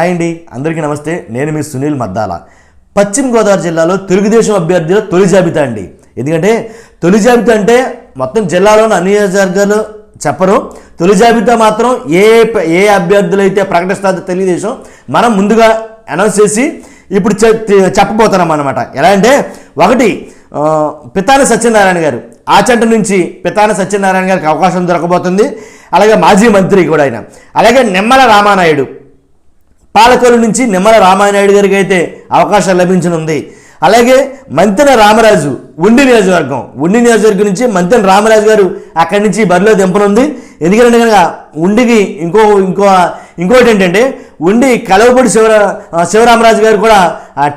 Hi అండి, అందరికీ నమస్తే. నేను మీ సునీల్ మద్దాల. పశ్చిమ గోదావరి జిల్లాలో తెలుగుదేశం అభ్యర్థుల తొలి జాబితా అండి. ఎందుకంటే తొలి జాబితా అంటే మొత్తం జిల్లాలోని అన్ని నియోజకవర్గాలు చెప్పరు. తొలి జాబితా మాత్రం ఏ అభ్యర్థులు అయితే ప్రకటిస్తారో తెలుగుదేశం మనం ముందుగా అనౌన్స్ చేసి ఇప్పుడు చెప్పబోతున్నాం అన్నమాట. ఎలా అంటే ఒకటి పితాని సత్యనారాయణ గారు, ఆచంట నుంచి పితాని సత్యనారాయణ గారికి అవకాశం దొరకబోతుంది. అలాగే మాజీ మంత్రి కూడా ఆయన. అలాగే నిమ్మల రామానాయుడు, పాలకొల్లు నుంచి నిమ్మల రామానాయుడు గారికి అయితే అవకాశం లభించనుంది. అలాగే మంతెన రామరాజు ఉండి నియోజకవర్గం నుంచి మంతెన రామరాజు గారు అక్కడి నుంచి బరిలో దింపనుంది. ఎందుకంటే కనుక ఉండికి ఇంకోటి ఏంటంటే ఉండి కలవపూడి శివరామరాజు గారు కూడా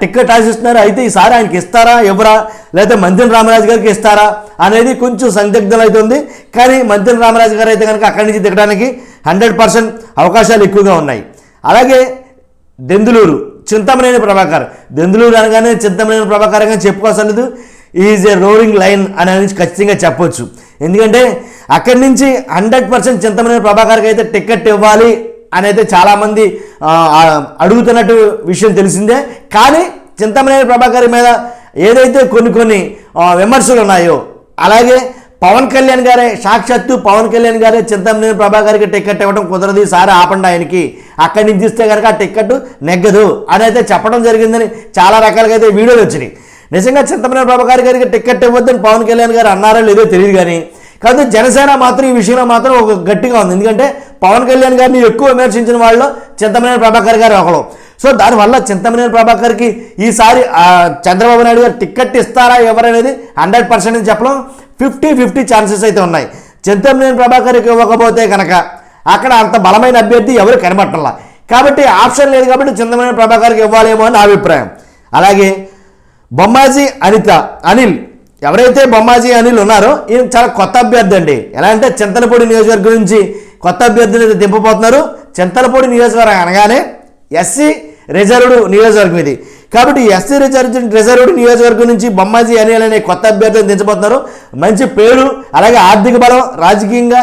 టిక్కెట్ ఆశిస్తున్నారు. అయితే ఈసారి ఆయనకి ఇస్తారా ఎవరా, లేకపోతే మంతెన రామరాజు గారికి ఇస్తారా అనేది కొంచెం సందిగ్ధం అవుతుంది. కానీ మంతెన రామరాజు గారు అయితే కనుక అక్కడి నుంచి దిగడానికి 100% అవకాశాలు ఎక్కువగా ఉన్నాయి. అలాగే దెందులూరు చింతమనేని ప్రభాకర్, దెందులూరు అనగానే చింతమనేని ప్రభాకర్ అని చెప్పుకోవసలేదు. ఈజ్ ఏ రోలింగ్ లైన్ అనేది ఖచ్చితంగా చెప్పొచ్చు. ఎందుకంటే అక్కడి నుంచి 100% చింతమనేని ప్రభాకర్కి అయితే టికెట్ ఇవ్వాలి అని అయితే చాలామంది అడుగుతున్నట్టు విషయం తెలిసిందే. కానీ చింతమనేని ప్రభాకర్ మీద ఏదైతే కొన్ని విమర్శలు ఉన్నాయో, అలాగే పవన్ కళ్యాణ్ గారే సాక్షాత్తు పవన్ కళ్యాణ్ గారే చింతమనేని ప్రభాకర్కి టికెట్ ఇవ్వడం కుదరదు, ఈసారి ఆపండి ఆయనకి, అక్కడి నుంచి ఇస్తే కనుక ఆ టికెట్ నెగ్గదు అని అయితే చెప్పడం జరిగిందని చాలా రకాలుగా అయితే వీడియోలు వచ్చినాయి. నిజంగా చింతమనేని ప్రభాకర్ గారికి టికెట్ ఇవ్వద్దని పవన్ కళ్యాణ్ గారు అన్నారో లేదో తెలియదు. కానీ కాదు జనసేన మాత్రం ఈ విషయంలో మాత్రం ఒక గట్టిగా ఉంది. ఎందుకంటే పవన్ కళ్యాణ్ గారిని ఎక్కువ విమర్శించిన వాళ్ళు చింతమనేని ప్రభాకర్ గారు ఒకరు. సో దానివల్ల చింతమనేని ప్రభాకర్కి ఈసారి చంద్రబాబు నాయుడు గారు టికెట్ ఇస్తారా ఎవరనేది 100% అని చెప్పడం 50-50 ఛాన్సెస్ అయితే ఉన్నాయి. చింతమనేని ప్రభాకర్కి ఇవ్వకపోతే కనుక అక్కడ అంత బలమైన అభ్యర్థి ఎవరు కనబట్టల్లా. కాబట్టి ఆప్షన్ లేదు కాబట్టి చింతమనేని ప్రభాకర్కి ఇవ్వాలేమో అని నా అభిప్రాయం. అలాగే బొమ్మాజీ అనిల్, ఎవరైతే బొమ్మాజీ అనిల్ ఉన్నారో ఈయన చాలా కొత్త అభ్యర్థి అండి. ఎలా అంటే చింతలపూడి నియోజకవర్గం నుంచి కొత్త అభ్యర్థులు అయితే దింపబోతున్నారు. చింతలపూడి నియోజకవర్గం అనగానే ఎస్సీ రిజర్వ్డ్ నియోజకవర్గం ఇది. కాబట్టి ఎస్సీ రిజర్వ్డ్ నియోజకవర్గం నుంచి బొమ్మాజీ అనిల్ అనే కొత్త అభ్యర్థిని దించబోతున్నారు. మంచి పేరు, అలాగే ఆర్థిక బలం, రాజకీయంగా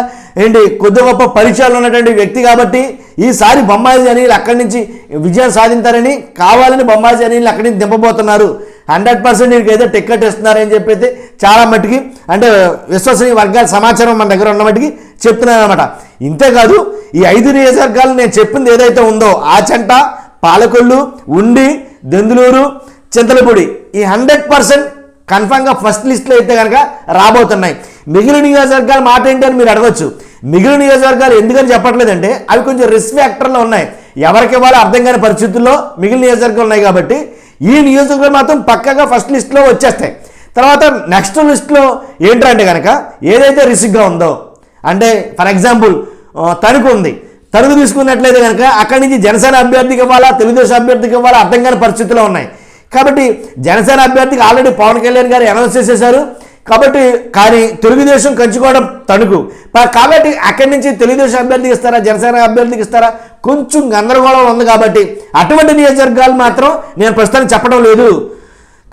కొద్ది గొప్ప పరిచయాలు ఉన్నటువంటి వ్యక్తి. కాబట్టి ఈసారి బొమ్మాజీ అనిల్ అక్కడి నుంచి విజయం సాధించారని కావాలని బొమ్మాజీ అనిల్ అక్కడి నుంచి దింపబోతున్నారు. 100% వీరికైతే టికెట్ ఇస్తున్నారని చెప్పి చాలా మట్టుకి అంటే విశ్వసనీయ వర్గాల సమాచారం మన దగ్గర ఉన్న మట్టుకి చెప్తున్నాను అనమాట. ఇంతేకాదు ఈ 5 నియోజకవర్గాలు నేను చెప్పింది ఏదైతే ఉందో ఆచంట, పాలకొల్లు, ఉండి, దెందులూరు, చింతలపూడి ఈ 100% కన్ఫామ్గా ఫస్ట్ లిస్ట్లో అయితే కనుక రాబోతున్నాయి. మిగిలిన నియోజకవర్గాలు మాట ఏంటి అని మీరు అడగచ్చు. మిగిలిన నియోజకవర్గాలు ఎందుకని చెప్పట్లేదంటే అవి కొంచెం రిస్క్ ఫ్యాక్టర్లో ఉన్నాయి. ఎవరికి ఇవ్వాలో అర్థం కాని పరిస్థితుల్లో మిగిలిన నియోజకవర్గాలు ఉన్నాయి. కాబట్టి ఈ నియోజకవర్గాలు మాత్రం పక్కగా ఫస్ట్ లిస్ట్లో వచ్చేస్తాయి. తర్వాత నెక్స్ట్ లిస్ట్లో ఏంటంటే కనుక ఏదైతే రిస్క్గా ఉందో, అంటే ఫర్ ఎగ్జాంపుల్ తణుకు ఉంది, తణుకు తీసుకున్నట్లయితే కనుక అక్కడి నుంచి జనసేన అభ్యర్థికి ఇవ్వాలా తెలుగుదేశం అభ్యర్థికి ఇవ్వాలా అర్థం కాని పరిస్థితుల్లో ఉన్నాయి. కాబట్టి జనసేన అభ్యర్థికి ఆల్రెడీ పవన్ కళ్యాణ్ గారు అనౌన్స్ చేసేశారు. కాబట్టి కానీ తెలుగుదేశం కంచుకోవడం తణుకు. కాబట్టి అక్కడి నుంచి తెలుగుదేశం అభ్యర్థికి ఇస్తారా జనసేన అభ్యర్థికి ఇస్తారా కొంచెం గందరగోళం ఉంది. కాబట్టి అటువంటి నియోజకవర్గాలు మాత్రం నేను ప్రస్తుతానికి చెప్పడం లేదు.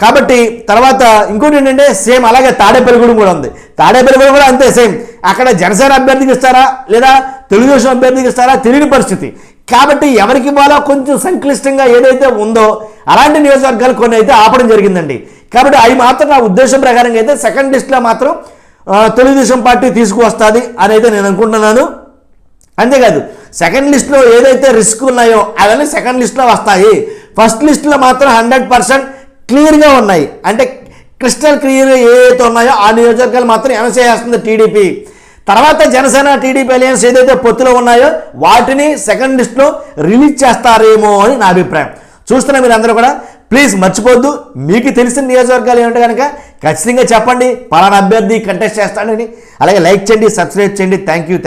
కాబట్టి తర్వాత ఇంకోటి ఏంటంటే సేమ్ అలాగే తాడేపల్లిగూడెం కూడా ఉంది. తాడేపల్లిగూడెం కూడా అంతే సేమ్. అక్కడ జనసేన అభ్యర్థికి ఇస్తారా లేదా తెలుగుదేశం అభ్యర్థికి ఇస్తారా తెలియని పరిస్థితి. కాబట్టి ఎవరికి ఇవ్వాలో కొంచెం సంక్లిష్టంగా ఏదైతే ఉందో అలాంటి నియోజకవర్గాలు కొన్ని అయితే ఆపడం జరిగిందండి. కాబట్టి అవి మాత్రం నా ఉద్దేశం ప్రకారంగా అయితే సెకండ్ లిస్ట్లో మాత్రం తెలుగుదేశం పార్టీ తీసుకువస్తుంది అని అయితే నేను అనుకుంటున్నాను. అంతేకాదు సెకండ్ లిస్ట్లో ఏదైతే రిస్క్ ఉన్నాయో అవన్నీ సెకండ్ లిస్ట్లో వస్తాయి. ఫస్ట్ లిస్ట్లో మాత్రం 100% క్లియర్గా ఉన్నాయి. అంటే క్రిస్టల్ క్లియర్ ఏవైతే ఉన్నాయో ఆ నియోజకవర్గాలు మాత్రం అనౌన్స్ చేస్తుంది టీడీపీ. తర్వాత జనసేన టీడీపీ అలయన్స్ ఏదైతే పొత్తులో ఉన్నాయో వాటిని సెకండ్ లిస్ట్లో రిలీజ్ చేస్తారేమో అని నా అభిప్రాయం. చూస్తున్నా మీరు అందరూ కూడా ప్లీజ్ మర్చిపోద్దు. మీకు తెలిసిన నియోజకవర్గాలు ఏమంటే కనుక ఖచ్చితంగా చెప్పండి, పలానా అభ్యర్థి కంటెస్ట్ చేస్తాడని. అలాగే లైక్ చేయండి, సబ్స్క్రైబ్ చేయండి. Thank you.